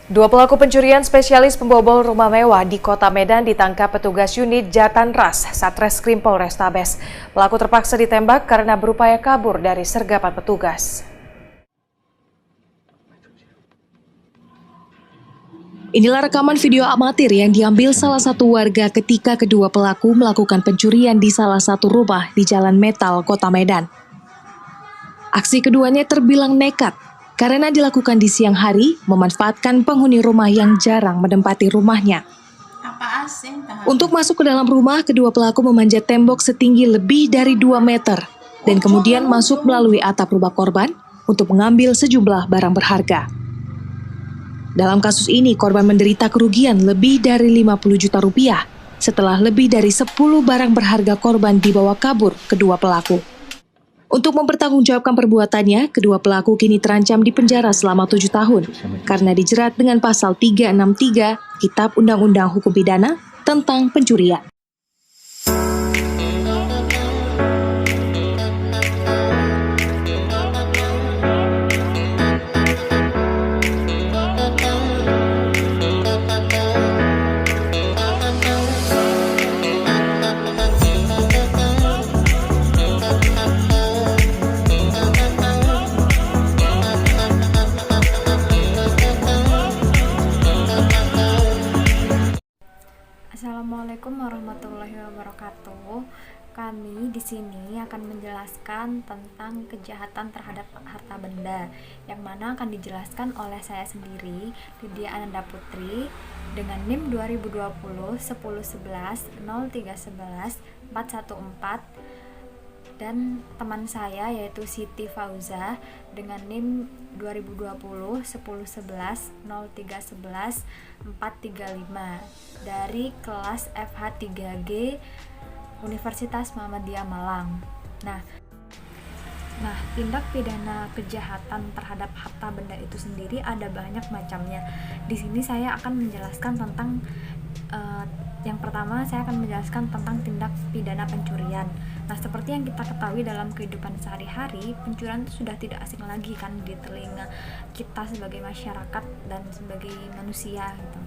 Dua pelaku pencurian spesialis pembobol rumah mewah di Kota Medan ditangkap petugas unit Jatanras Satreskrim Polrestabes. Pelaku terpaksa ditembak karena berupaya kabur dari sergapan petugas. Inilah rekaman video amatir yang diambil salah satu warga ketika kedua pelaku melakukan pencurian di salah satu rumah di Jalan Metal, Kota Medan. Aksi keduanya terbilang nekat karena dilakukan di siang hari, memanfaatkan penghuni rumah yang jarang menempati rumahnya. Untuk masuk ke dalam rumah, kedua pelaku memanjat tembok setinggi lebih dari 2 meter dan kemudian masuk melalui atap rumah korban untuk mengambil sejumlah barang berharga. Dalam kasus ini, korban menderita kerugian lebih dari 50 juta rupiah setelah lebih dari 10 barang berharga korban dibawa kabur kedua pelaku. Untuk mempertanggungjawabkan perbuatannya, kedua pelaku kini terancam di penjara selama 7 tahun karena dijerat dengan pasal 363 Kitab Undang-Undang Hukum Pidana tentang pencurian. Assalamualaikum warahmatullahi wabarakatuh. Kami di sini akan menjelaskan tentang kejahatan terhadap harta benda, yang mana akan dijelaskan oleh saya sendiri, Lydia Ananda Putri, dengan NIM 2020 1011 0311 414, dan teman saya yaitu Siti Fauza dengan NIM 2020 1011 0311 435 dari kelas FH3G Universitas Muhammadiyah Malang. Nah, tindak pidana kejahatan terhadap harta benda itu sendiri ada banyak macamnya. Di sini saya akan menjelaskan tentang yang pertama, saya akan menjelaskan tentang tindak pidana pencurian. Nah, seperti yang kita ketahui dalam kehidupan sehari-hari, pencurian itu sudah tidak asing lagi kan di telinga kita sebagai masyarakat dan sebagai manusia gitu.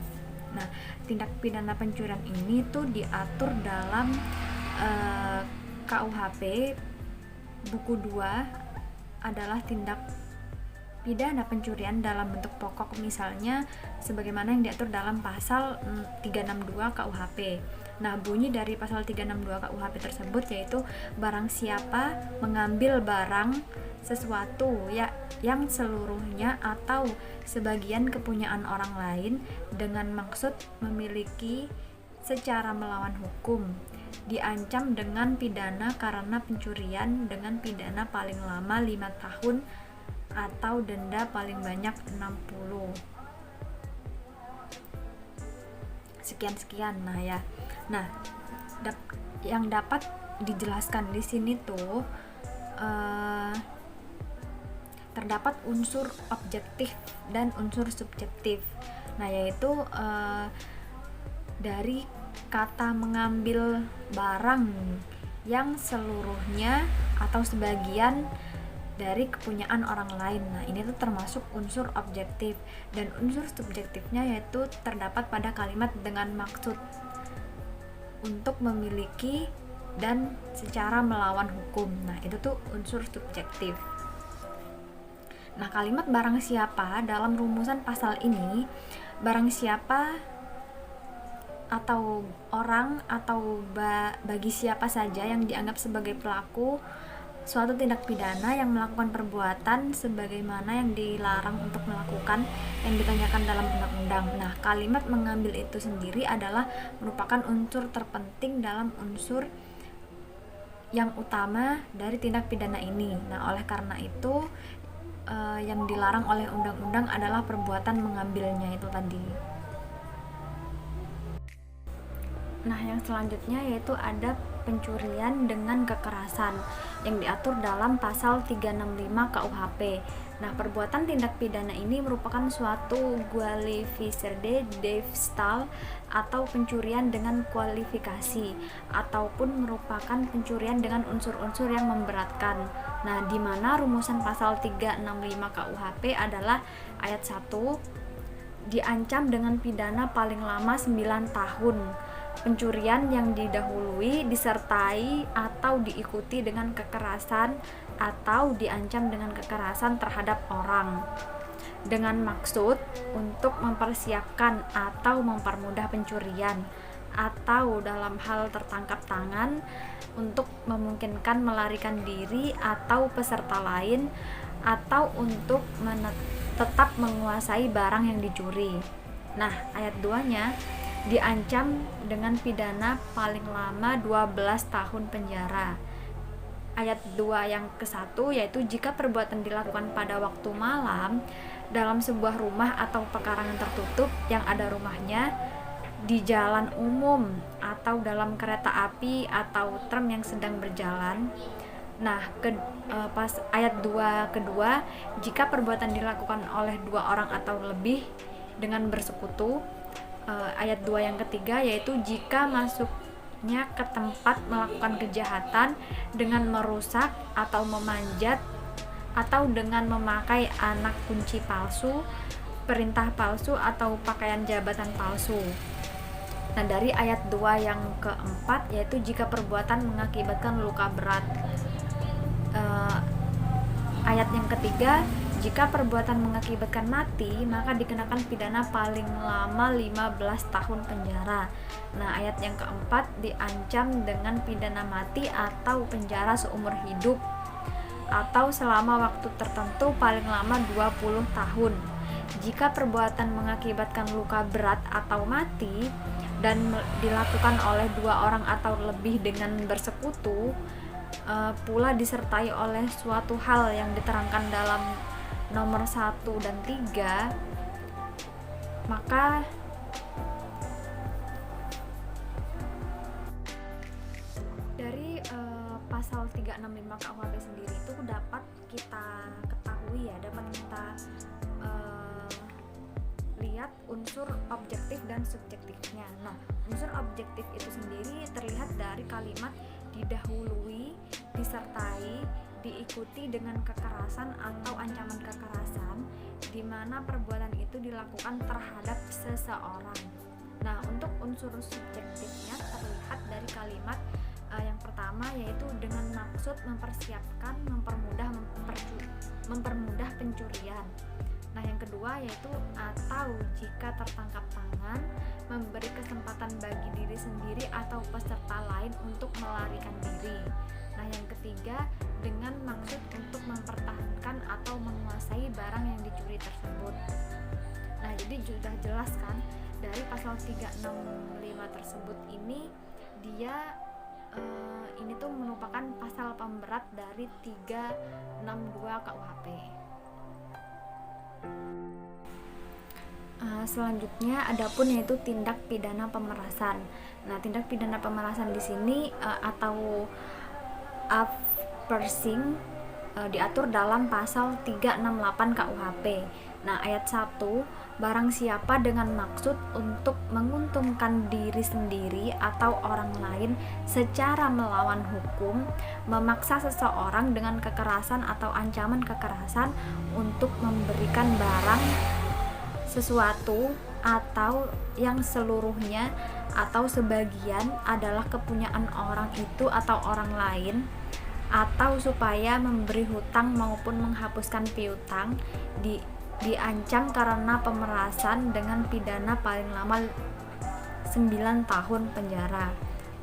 Nah, tindak pidana pencurian ini tuh diatur dalam KUHP buku 2 adalah tindak pidana pencurian dalam bentuk pokok, misalnya sebagaimana yang diatur dalam pasal 362 KUHP. Nah, bunyi dari pasal 362 KUHP tersebut yaitu barang siapa mengambil barang sesuatu yang seluruhnya atau sebagian kepunyaan orang lain dengan maksud memiliki secara melawan hukum, diancam dengan pidana karena pencurian dengan pidana paling lama 5 tahun atau denda paling banyak 60 sekian. Yang dapat dijelaskan di sini tuh terdapat unsur objektif dan unsur subjektif. Nah, yaitu dari kata mengambil barang yang seluruhnya atau sebagian dari kepunyaan orang lain. Nah, ini tuh termasuk unsur objektif, dan unsur subjektifnya yaitu terdapat pada kalimat dengan maksud untuk memiliki dan secara melawan hukum. Nah, itu tuh unsur subjektif. Nah, kalimat barang siapa dalam rumusan pasal ini, barang siapa atau orang atau bagi siapa saja yang dianggap sebagai pelaku suatu tindak pidana yang melakukan perbuatan sebagaimana yang dilarang untuk melakukan yang ditanyakan dalam undang-undang. Nah, kalimat mengambil itu sendiri adalah merupakan unsur terpenting dalam unsur yang utama dari tindak pidana ini. Nah, oleh karena itu yang dilarang oleh undang-undang adalah perbuatan mengambilnya itu tadi. Nah, yang selanjutnya yaitu ada pencurian dengan kekerasan yang diatur dalam pasal 365 KUHP. Nah, perbuatan tindak pidana ini merupakan suatu Gwalificerde Diefstal atau pencurian dengan kualifikasi ataupun merupakan pencurian dengan unsur-unsur yang memberatkan. Nah, di mana rumusan pasal 365 KUHP adalah ayat 1 diancam dengan pidana paling lama 9 tahun. Pencurian yang didahului, disertai atau diikuti dengan kekerasan atau diancam dengan kekerasan terhadap orang dengan maksud untuk mempersiapkan atau mempermudah pencurian, atau dalam hal tertangkap tangan untuk memungkinkan melarikan diri atau peserta lain, atau untuk tetap menguasai barang yang dicuri. Nah, ayat 2-nya diancam dengan pidana paling lama 12 tahun penjara. Ayat 2 yang ke-1 yaitu jika perbuatan dilakukan pada waktu malam dalam sebuah rumah atau pekarangan tertutup yang ada rumahnya, di jalan umum atau dalam kereta api atau tram yang sedang berjalan. Nah, pas ayat 2 kedua, jika perbuatan dilakukan oleh 2 orang atau lebih dengan bersekutu. Ayat 2 yang ketiga yaitu jika masuknya ke tempat melakukan kejahatan dengan merusak atau memanjat atau dengan memakai anak kunci palsu, perintah palsu atau pakaian jabatan palsu. Nah, dari ayat 2 yang keempat yaitu jika perbuatan mengakibatkan luka berat. Ayat yang ketiga, jika perbuatan mengakibatkan mati, maka dikenakan pidana paling lama 15 tahun penjara. Nah, ayat yang keempat diancam dengan pidana mati atau penjara seumur hidup atau selama waktu tertentu paling lama 20 tahun. Jika perbuatan mengakibatkan luka berat atau mati dan dilakukan oleh 2 orang atau lebih dengan bersekutu, pula disertai oleh suatu hal yang diterangkan dalam nomor 1 dan 3, maka dari pasal 365 KUHP sendiri itu dapat kita ketahui dapat kita lihat unsur objektif dan subjektifnya. Nah, unsur objektif itu sendiri terlihat dari kalimat didahului, disertai, diikuti dengan kekerasan atau ancaman kekerasan, di mana perbuatan itu dilakukan terhadap seseorang. Nah, untuk unsur subjektifnya terlihat dari kalimat yang pertama yaitu dengan maksud mempersiapkan, mempermudah pencurian. Nah, yang kedua yaitu atau jika tertangkap tangan, memberi kesempatan bagi diri sendiri atau peserta lain untuk melarikan diri. Nah, yang ketiga dengan maksud untuk mempertahankan atau menguasai barang yang dicuri tersebut. Nah, jadi sudah jelas kan dari pasal 365 tersebut ini ini tuh merupakan pasal pemberat dari 362 KUHP. Selanjutnya adapun yaitu tindak pidana pemerasan. Nah, tindak pidana pemerasan di sini atau uppersing diatur dalam pasal 368 KUHP. Nah, ayat 1, barang siapa dengan maksud untuk menguntungkan diri sendiri atau orang lain secara melawan hukum, memaksa seseorang dengan kekerasan atau ancaman kekerasan untuk memberikan barang, sesuatu, atau yang seluruhnya atau sebagian adalah kepunyaan orang itu atau orang lain, atau supaya memberi hutang maupun menghapuskan piutang, diancam karena pemerasan dengan pidana paling lama 9 tahun penjara.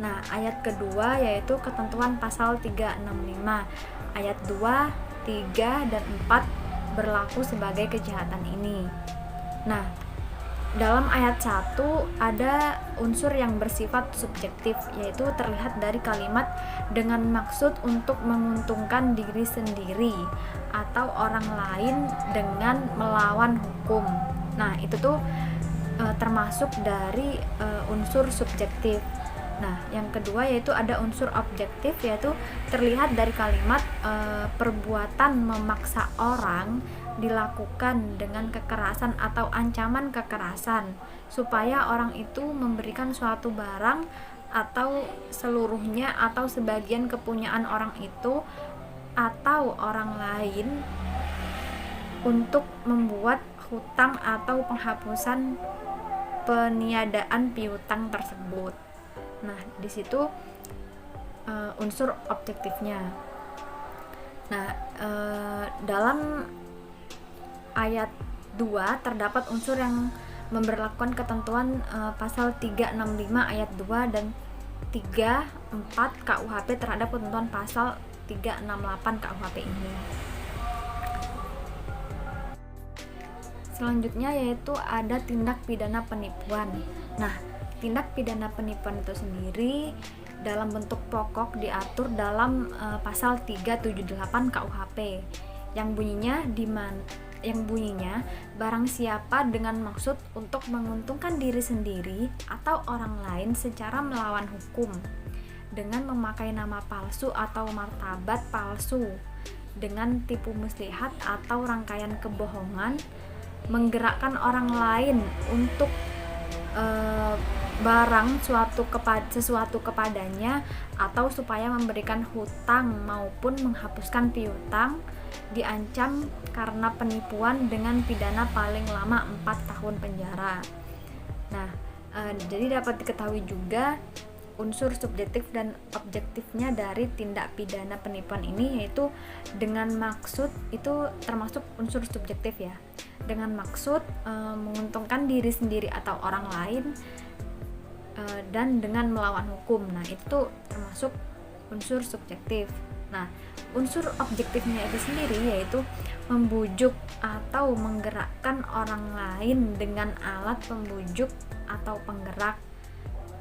Nah, ayat kedua yaitu ketentuan pasal 365. Ayat 2, 3, dan 4 berlaku sebagai kejahatan ini. Nah, dalam ayat 1 ada unsur yang bersifat subjektif, yaitu terlihat dari kalimat dengan maksud untuk menguntungkan diri sendiri atau orang lain dengan melawan hukum. Nah, itu tuh termasuk dari unsur subjektif. Nah, yang kedua yaitu ada unsur objektif, yaitu terlihat dari kalimat perbuatan memaksa orang dilakukan dengan kekerasan atau ancaman kekerasan supaya orang itu memberikan suatu barang atau seluruhnya atau sebagian kepunyaan orang itu atau orang lain untuk membuat hutang atau penghapusan peniadaan piutang tersebut. Nah, di situ unsur objektifnya. Nah, dalam ayat 2 terdapat unsur yang memberlakukan ketentuan pasal 365 ayat 2 dan 34 KUHP terhadap ketentuan pasal 368 KUHP ini. Selanjutnya yaitu ada tindak pidana penipuan. Nah, tindak pidana penipuan itu sendiri dalam bentuk pokok diatur dalam pasal 378 KUHP yang bunyinya barang siapa dengan maksud untuk menguntungkan diri sendiri atau orang lain secara melawan hukum dengan memakai nama palsu atau martabat palsu, dengan tipu muslihat atau rangkaian kebohongan, menggerakkan orang lain untuk barang sesuatu kepadanya atau supaya memberikan hutang maupun menghapuskan piutang, diancam karena penipuan dengan pidana paling lama 4 tahun penjara. Nah, jadi dapat diketahui juga unsur subjektif dan objektifnya dari tindak pidana penipuan ini, yaitu dengan maksud, itu termasuk unsur subjektif ya, dengan maksud menguntungkan diri sendiri atau orang lain, dan dengan melawan hukum. Nah, itu termasuk unsur subjektif. Nah, unsur objektifnya itu sendiri yaitu membujuk atau menggerakkan orang lain dengan alat pembujuk atau penggerak,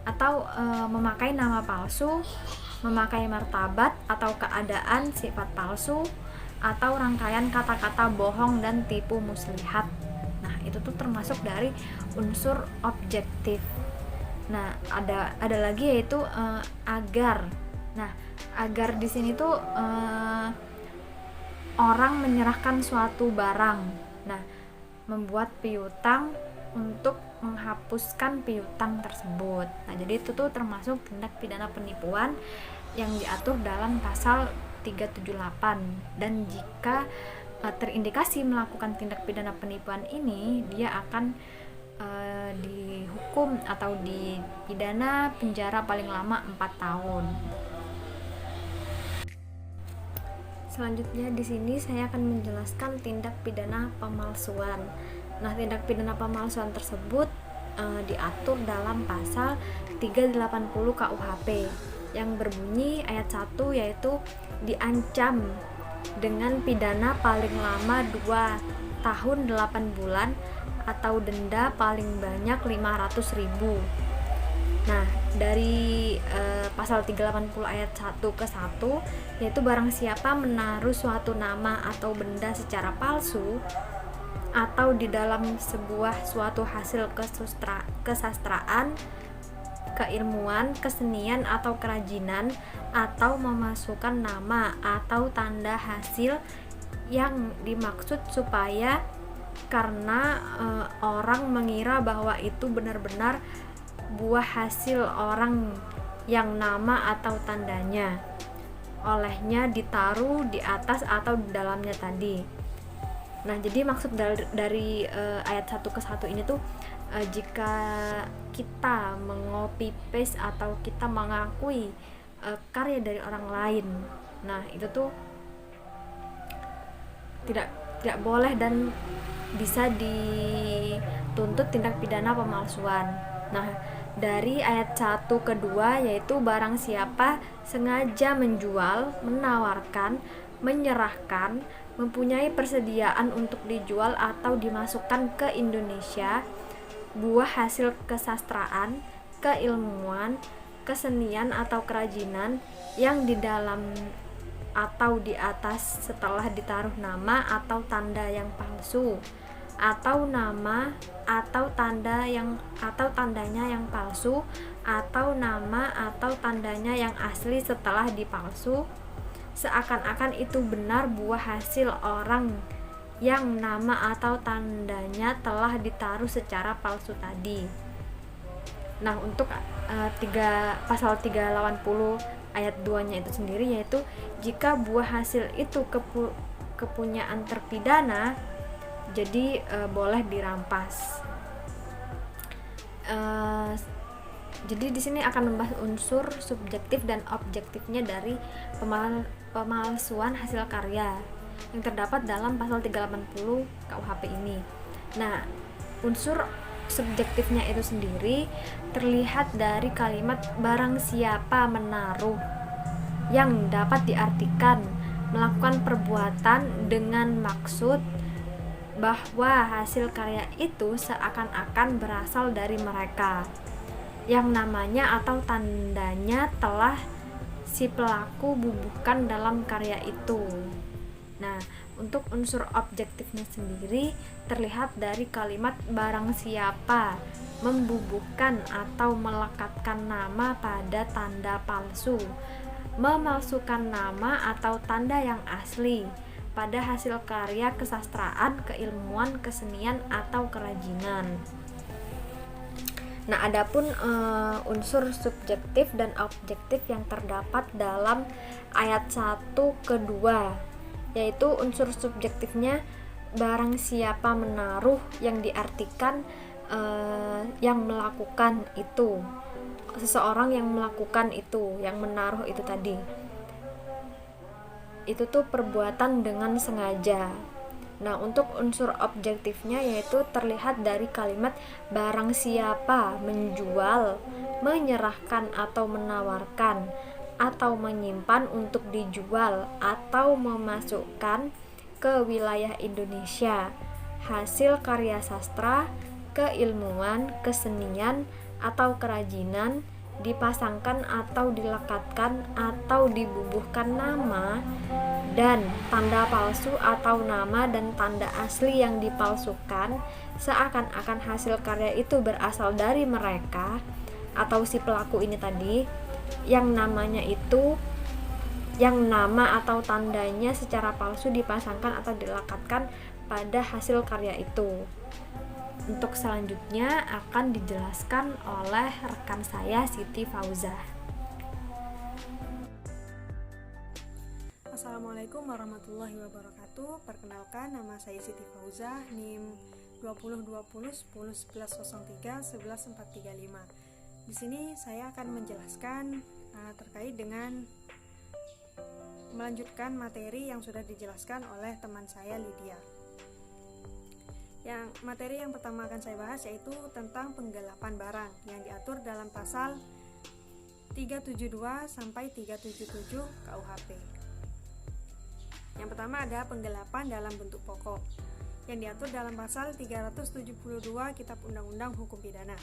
atau memakai nama palsu, memakai martabat atau keadaan sifat palsu, atau rangkaian kata-kata bohong dan tipu muslihat. Nah, itu tuh termasuk dari unsur objektif. Nah, ada lagi yaitu agar. Nah, agar di sini tuh orang menyerahkan suatu barang. Nah, membuat piutang untuk menghapuskan piutang tersebut. Nah, jadi itu tuh termasuk tindak pidana penipuan yang diatur dalam pasal 378, dan jika terindikasi melakukan tindak pidana penipuan ini, dia akan dihukum atau dipidana penjara paling lama 4 tahun. Selanjutnya di sini saya akan menjelaskan tindak pidana pemalsuan. Nah, tindak pidana pemalsuan tersebut diatur dalam pasal 380 KUHP yang berbunyi ayat 1, yaitu diancam dengan pidana paling lama 2 tahun 8 bulan atau denda paling banyak 500.000. Nah, dari pasal 380 ayat 1 ke 1, yaitu barang siapa menaruh suatu nama atau benda secara palsu atau di dalam suatu hasil kesastraan, keilmuan, kesenian atau kerajinan, atau memasukkan nama atau tanda hasil yang dimaksud supaya karena orang mengira bahwa itu benar-benar buah hasil orang yang nama atau tandanya olehnya ditaruh di atas atau di dalamnya tadi. Nah, jadi maksud dari ayat 1 ke 1 ini tuh jika kita mengcopy paste atau kita mengakui karya dari orang lain, nah itu tuh tidak boleh dan bisa dituntut tindak pidana pemalsuan. Nah, dari ayat 1 ke 2 yaitu barang siapa sengaja menjual, menawarkan, menyerahkan, mempunyai persediaan untuk dijual atau dimasukkan ke Indonesia buah hasil kesastraan, keilmuan, kesenian atau kerajinan yang di dalam atau di atas setelah ditaruh nama atau tanda yang palsu, atau nama atau tandanya yang palsu, atau nama atau tandanya yang asli setelah dipalsu, seakan-akan itu benar buah hasil orang yang nama atau tandanya telah ditaruh secara palsu tadi. Nah, untuk pasal 380 ayat 2-nya itu sendiri, yaitu jika buah hasil itu kepunyaan terpidana jadi boleh dirampas. Jadi di sini akan membahas unsur subjektif dan objektifnya dari pemalsuan hasil karya yang terdapat dalam pasal 380 KUHP ini. Nah, unsur subjektifnya itu sendiri terlihat dari kalimat barang siapa menaruh, yang dapat diartikan melakukan perbuatan dengan maksud bahwa hasil karya itu seakan-akan berasal dari mereka, yang namanya atau tandanya telah si pelaku bubuhkan dalam karya itu. Nah, untuk unsur objektifnya sendiri terlihat dari kalimat barang siapa membubuhkan atau melekatkan nama pada tanda palsu, memalsukan nama atau tanda yang asli pada hasil karya kesastraan, keilmuan, kesenian, atau kerajinan. Nah, adapun unsur subjektif dan objektif yang terdapat dalam ayat 1 kedua, yaitu unsur subjektifnya barang siapa menaruh, yang diartikan yang melakukan itu, seseorang yang melakukan itu, yang menaruh itu tadi. Itu tuh perbuatan dengan sengaja. Nah, untuk unsur objektifnya yaitu terlihat dari kalimat barang siapa menjual, menyerahkan atau menawarkan atau menyimpan untuk dijual atau memasukkan ke wilayah Indonesia hasil karya sastra, keilmuan, kesenian, atau kerajinan, dipasangkan atau dilekatkan atau dibubuhkan nama dan tanda palsu atau nama dan tanda asli yang dipalsukan, seakan-akan hasil karya itu berasal dari mereka atau si pelaku ini tadi, yang namanya itu, yang nama atau tandanya secara palsu dipasangkan atau dilekatkan pada hasil karya itu. Untuk selanjutnya akan dijelaskan oleh rekan saya Siti Fauzah. Assalamualaikum warahmatullahi wabarakatuh. Perkenalkan, nama saya Siti Fauzah, NIM 20201011031145. Di sini saya akan menjelaskan terkait dengan melanjutkan materi yang sudah dijelaskan oleh teman saya Lydia. Yang materi yang pertama akan saya bahas yaitu tentang penggelapan barang yang diatur dalam pasal 372 sampai 377 KUHP. Yang pertama ada penggelapan dalam bentuk pokok yang diatur dalam pasal 372 Kitab Undang-Undang Hukum Pidana,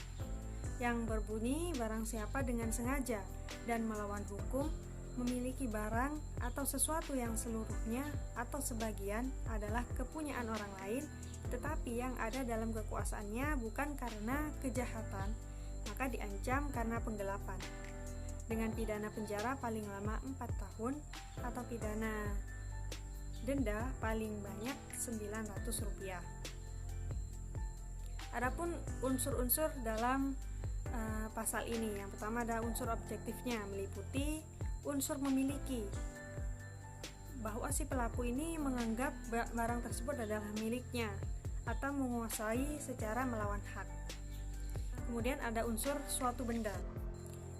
yang berbunyi barang siapa dengan sengaja dan melawan hukum memiliki barang atau sesuatu yang seluruhnya atau sebagian adalah kepunyaan orang lain, tetapi yang ada dalam kekuasaannya bukan karena kejahatan, maka diancam karena penggelapan dengan pidana penjara paling lama 4 tahun atau pidana denda paling banyak Rp900. Adapun unsur-unsur dalam pasal ini, yang pertama ada unsur objektifnya, meliputi unsur memiliki, bahwa si pelaku ini menganggap barang tersebut adalah miliknya atau menguasai secara melawan hak. Kemudian ada unsur suatu benda.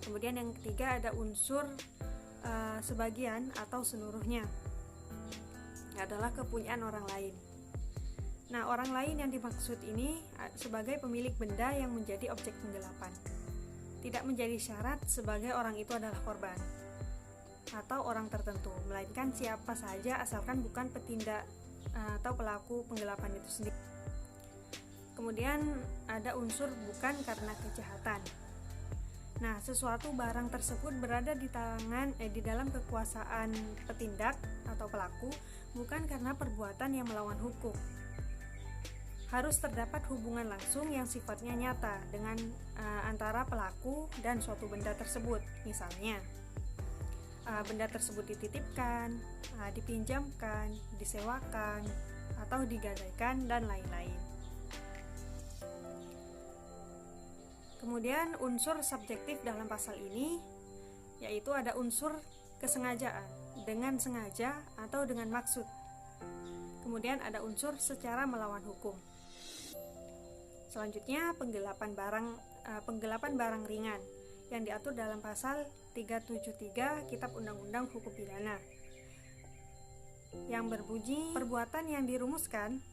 Kemudian yang ketiga ada unsur sebagian atau seluruhnya, adalah kepunyaan orang lain. Nah, orang lain yang dimaksud ini sebagai pemilik benda yang menjadi objek penggelapan. Tidak menjadi syarat sebagai orang itu adalah korban atau orang tertentu, melainkan siapa saja asalkan bukan petindak atau pelaku penggelapan itu sendiri. Kemudian ada unsur bukan karena kejahatan. Nah, sesuatu barang tersebut berada di dalam kekuasaan petindak atau pelaku bukan karena perbuatan yang melawan hukum. Harus terdapat hubungan langsung yang sifatnya nyata dengan antara pelaku dan suatu benda tersebut. Misalnya, benda tersebut dititipkan, dipinjamkan, disewakan, atau digadaikan, dan lain-lain. Kemudian unsur subjektif dalam pasal ini yaitu ada unsur kesengajaan, dengan sengaja atau dengan maksud. Kemudian ada unsur secara melawan hukum. Selanjutnya penggelapan barang ringan yang diatur dalam pasal 373 Kitab Undang-Undang Hukum Pidana, yang berbunyi perbuatan yang dirumuskan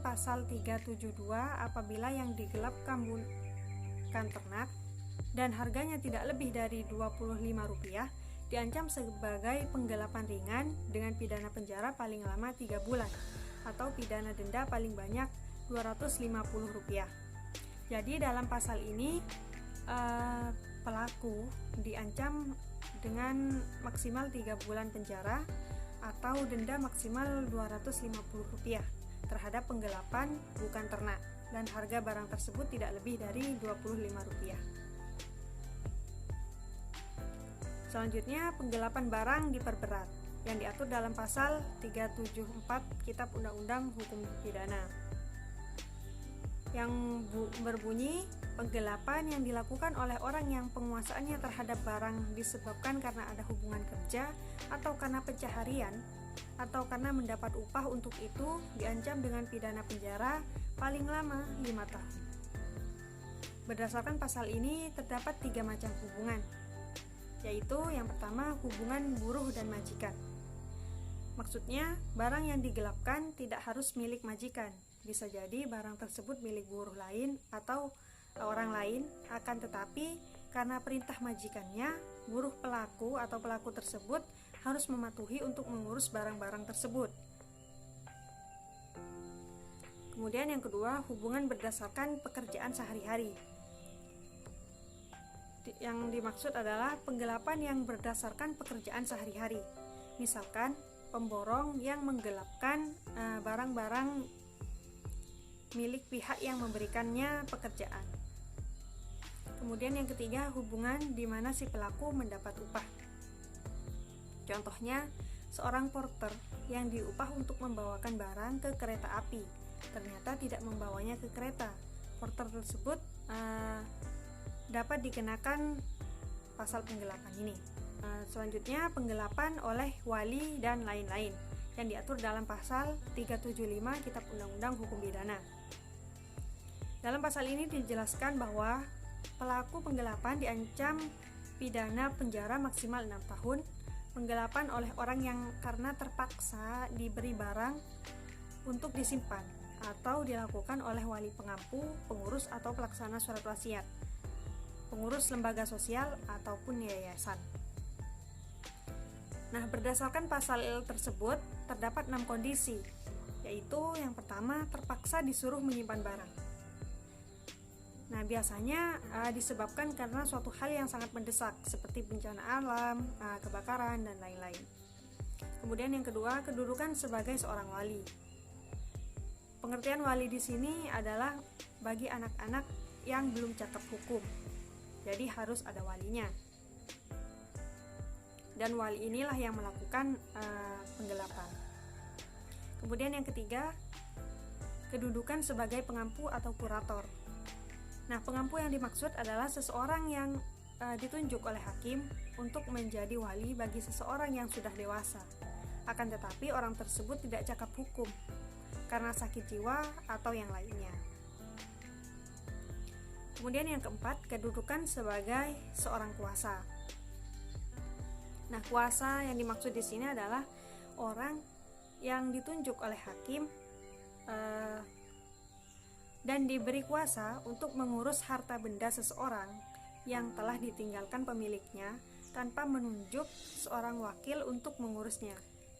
pasal 372 apabila yang digelapkan bukan ternak dan harganya tidak lebih dari Rp25 diancam sebagai penggelapan ringan dengan pidana penjara paling lama 3 bulan atau pidana denda paling banyak Rp250. Jadi dalam pasal ini pelaku diancam dengan maksimal 3 bulan penjara atau denda maksimal Rp250 terhadap penggelapan bukan ternak dan harga barang tersebut tidak lebih dari Rp25. Selanjutnya, penggelapan barang diperberat yang diatur dalam pasal 374 Kitab Undang-Undang Hukum Pidana, yang berbunyi penggelapan yang dilakukan oleh orang yang penguasaannya terhadap barang disebabkan karena ada hubungan kerja atau karena pencaharian atau karena mendapat upah untuk itu diancam dengan pidana penjara paling lama 5 tahun. Berdasarkan pasal ini terdapat 3 macam hubungan, yaitu yang pertama hubungan buruh dan majikan. Maksudnya barang yang digelapkan tidak harus milik majikan, bisa jadi barang tersebut milik buruh lain atau orang lain, akan tetapi karena perintah majikannya, buruh pelaku atau pelaku tersebut harus mematuhi untuk mengurus barang-barang tersebut. Kemudian yang kedua, hubungan berdasarkan pekerjaan sehari-hari. Yang dimaksud adalah penggelapan yang berdasarkan pekerjaan sehari-hari. Misalkan pemborong yang menggelapkan barang-barang milik pihak yang memberikannya pekerjaan. Kemudian yang ketiga, hubungan di mana si pelaku mendapat upah. Contohnya, seorang porter yang diupah untuk membawakan barang ke kereta api ternyata tidak membawanya ke kereta. Porter tersebut dapat dikenakan pasal penggelapan ini. Selanjutnya, penggelapan oleh wali dan lain-lain yang diatur dalam pasal 375 Kitab Undang-Undang Hukum Pidana. Dalam pasal ini dijelaskan bahwa pelaku penggelapan diancam pidana penjara maksimal 6 tahun, penggelapan oleh orang yang karena terpaksa diberi barang untuk disimpan atau dilakukan oleh wali pengampu, pengurus atau pelaksana surat wasiat, pengurus lembaga sosial ataupun yayasan. Nah, berdasarkan pasal tersebut terdapat 6 kondisi, yaitu yang pertama terpaksa disuruh menyimpan barang. Nah, biasanya disebabkan karena suatu hal yang sangat mendesak seperti bencana alam, kebakaran, dan lain-lain. Kemudian yang kedua, kedudukan sebagai seorang wali. Pengertian wali di sini adalah bagi anak-anak yang belum cakap hukum. Jadi harus ada walinya. Dan wali inilah yang melakukan penggelapan. Kemudian yang ketiga, kedudukan sebagai pengampu atau kurator. Nah, pengampu yang dimaksud adalah seseorang yang ditunjuk oleh hakim untuk menjadi wali bagi seseorang yang sudah dewasa. Akan tetapi orang tersebut tidak cakap hukum karena sakit jiwa atau yang lainnya. Kemudian yang keempat, kedudukan sebagai seorang kuasa. Nah, kuasa yang dimaksud di sini adalah orang yang ditunjuk oleh hakim dan diberi kuasa untuk mengurus harta benda seseorang yang telah ditinggalkan pemiliknya tanpa menunjuk seorang wakil untuk mengurusnya.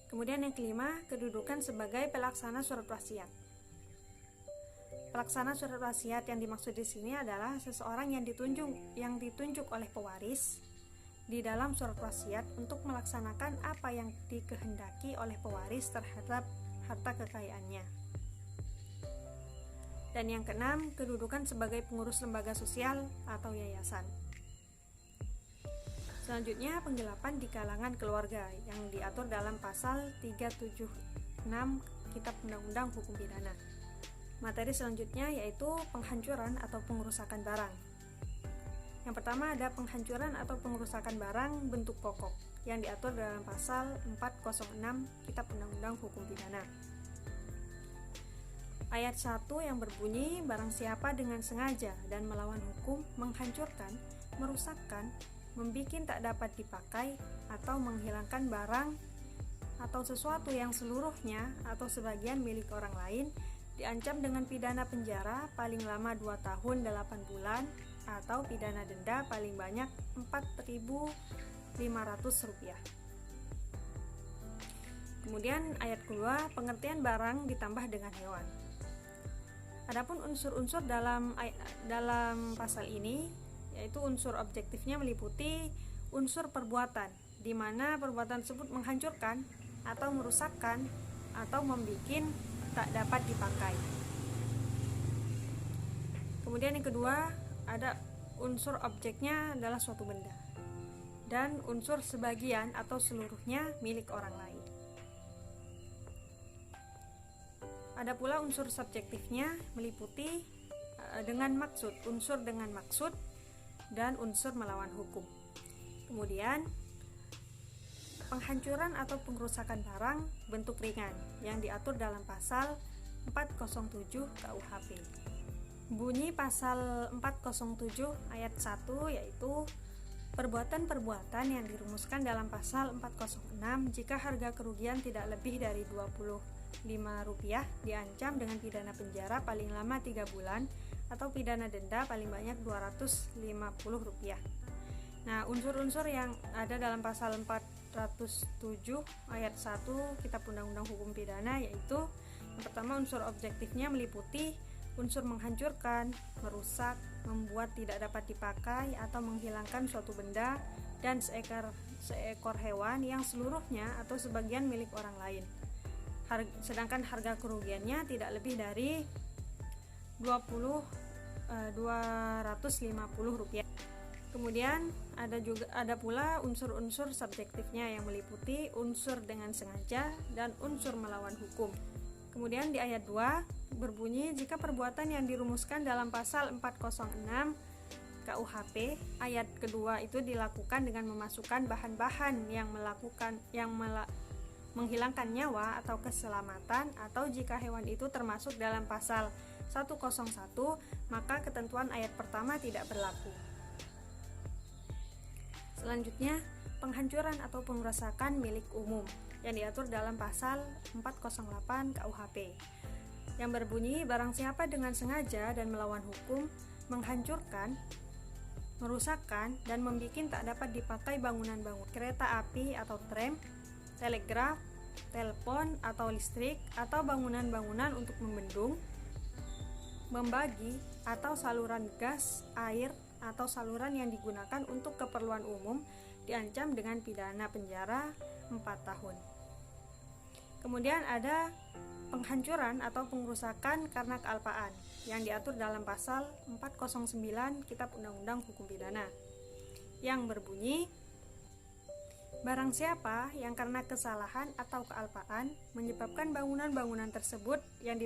Kemudian yang kelima, kedudukan sebagai pelaksana surat wasiat. Pelaksana surat wasiat yang dimaksud di sini adalah seseorang yang ditunjuk oleh pewaris di dalam surat wasiat untuk melaksanakan apa yang dikehendaki oleh pewaris terhadap harta kekayaannya. Dan yang keenam, kedudukan sebagai pengurus lembaga sosial atau yayasan. Selanjutnya, penggelapan di kalangan keluarga yang diatur dalam pasal 376 Kitab Undang-Undang Hukum Pidana. Materi selanjutnya yaitu penghancuran atau pengerusakan barang. Yang pertama ada penghancuran atau pengerusakan barang bentuk pokok. yang diatur dalam pasal 406 Kitab Undang-Undang Hukum Pidana. Ayat 1 yang berbunyi, barang siapa dengan sengaja dan melawan hukum menghancurkan, merusakkan, membikin tak dapat dipakai, atau menghilangkan barang atau sesuatu yang seluruhnya atau sebagian milik orang lain, diancam dengan pidana penjara paling lama 2 tahun 8 bulan atau pidana denda paling banyak Rp4.500. Kemudian ayat kedua, pengertian barang ditambah dengan hewan. Adapun unsur-unsur dalam pasal ini, yaitu unsur objektifnya meliputi unsur perbuatan, di mana perbuatan tersebut menghancurkan atau merusakkan atau membikin tak dapat dipakai. Kemudian yang kedua, ada unsur objeknya adalah suatu benda, dan unsur sebagian atau seluruhnya milik orang lain. Ada pula unsur subjektifnya meliputi dengan maksud, unsur dengan maksud, dan unsur melawan hukum. Kemudian penghancuran atau pengerusakan barang bentuk ringan yang diatur dalam pasal 407 KUHP. Bunyi pasal 407 ayat 1 yaitu perbuatan-perbuatan yang dirumuskan dalam pasal 406 jika harga kerugian tidak lebih dari Rp25 diancam dengan pidana penjara paling lama 3 bulan atau pidana denda paling banyak Rp250. Nah, unsur-unsur yang ada dalam pasal 407 ayat 1 Kitab Undang-Undang Hukum Pidana yaitu yang pertama, unsur objektifnya meliputi unsur menghancurkan, merusak, membuat tidak dapat dipakai atau menghilangkan suatu benda dan seekor hewan yang seluruhnya atau sebagian milik orang lain. Sedangkan harga kerugiannya tidak lebih dari Rp250. Kemudian ada pula unsur-unsur subjektifnya yang meliputi unsur dengan sengaja dan unsur melawan hukum. Kemudian di ayat 2 berbunyi, jika perbuatan yang dirumuskan dalam pasal 406 KUHP ayat kedua itu dilakukan dengan memasukkan bahan-bahan yang menghilangkan nyawa atau keselamatan, atau jika hewan itu termasuk dalam pasal 101, maka ketentuan ayat pertama tidak berlaku. Selanjutnya, penghancuran atau pengerusakan milik umum yang diatur dalam pasal 408 KUHP yang berbunyi, barang siapa dengan sengaja dan melawan hukum menghancurkan, merusakkan, dan membikin tak dapat dipakai bangunan-bangunan kereta api atau tram, telegraf, telepon atau listrik, atau bangunan-bangunan untuk membendung, membagi, atau saluran gas, air, atau saluran yang digunakan untuk keperluan umum, diancam dengan pidana penjara 4 tahun. Kemudian ada penghancuran atau pengerusakan karena kealpaan yang diatur dalam pasal 409 Kitab Undang-Undang Hukum Pidana yang berbunyi, barang siapa yang karena kesalahan atau kealpaan menyebabkan bangunan-bangunan tersebut yang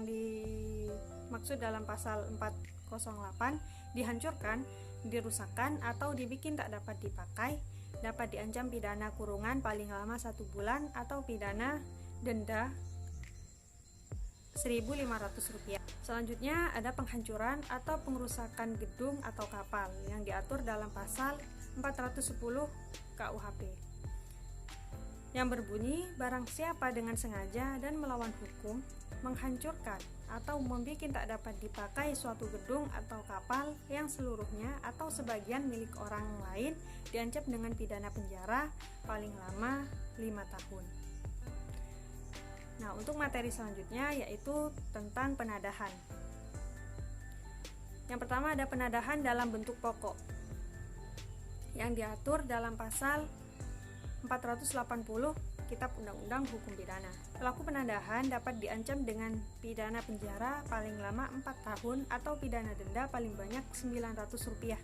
dimaksud dalam pasal 408 dihancurkan, dirusakkan, atau dibikin tak dapat dipakai, dapat diancam pidana kurungan paling lama 1 bulan atau pidana denda Rp1.500. Selanjutnya ada penghancuran atau pengerusakan gedung atau kapal yang diatur dalam pasal 410 KUHP yang berbunyi, barang siapa dengan sengaja dan melawan hukum menghancurkan atau membikin tak dapat dipakai suatu gedung atau kapal yang seluruhnya atau sebagian milik orang lain, diancam dengan pidana penjara paling lama 5 tahun. Nah, untuk materi selanjutnya yaitu tentang penadahan. Yang pertama ada penadahan dalam bentuk pokok yang diatur dalam pasal 480 Kitab Undang-Undang Hukum Pidana. Pelaku penadahan dapat diancam dengan pidana penjara paling lama 4 tahun atau pidana denda paling banyak Rp900.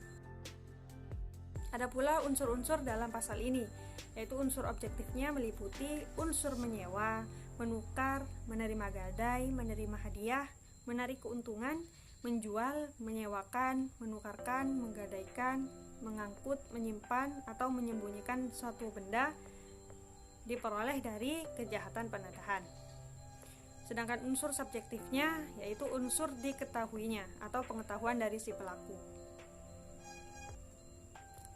Ada pula unsur-unsur dalam pasal ini, yaitu unsur objektifnya meliputi unsur menyewa, menukar, menerima gadai, menerima hadiah, menarik keuntungan, menjual, menyewakan, menukarkan, menggadaikan, mengangkut, menyimpan, atau menyembunyikan suatu benda diperoleh dari kejahatan penadahan. Sedangkan unsur subjektifnya yaitu unsur diketahuinya atau pengetahuan dari si pelaku.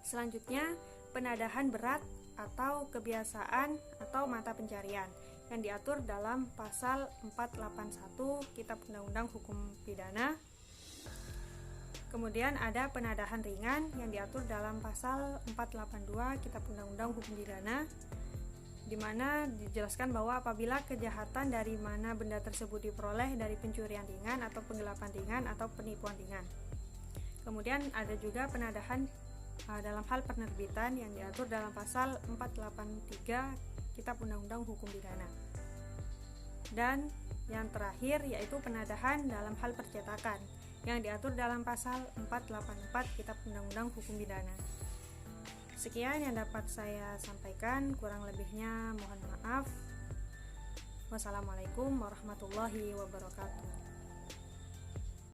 Selanjutnya, penadahan berat atau kebiasaan atau mata pencarian yang diatur dalam pasal 481 Kitab Undang-Undang Hukum Pidana. Kemudian ada penadahan ringan yang diatur dalam pasal 482 Kitab Undang-Undang Hukum Pidana, di mana dijelaskan bahwa apabila kejahatan dari mana benda tersebut diperoleh dari pencurian ringan atau penggelapan ringan atau penipuan ringan. Kemudian ada juga penadahan dalam hal penerbitan yang diatur dalam pasal 483 Kitab Undang-Undang Hukum Pidana. Dan yang terakhir yaitu penadahan dalam hal percetakan yang diatur dalam pasal 484 Kitab Undang-Undang Hukum Pidana. Sekian yang dapat saya sampaikan, kurang lebihnya mohon maaf. Wassalamualaikum warahmatullahi wabarakatuh.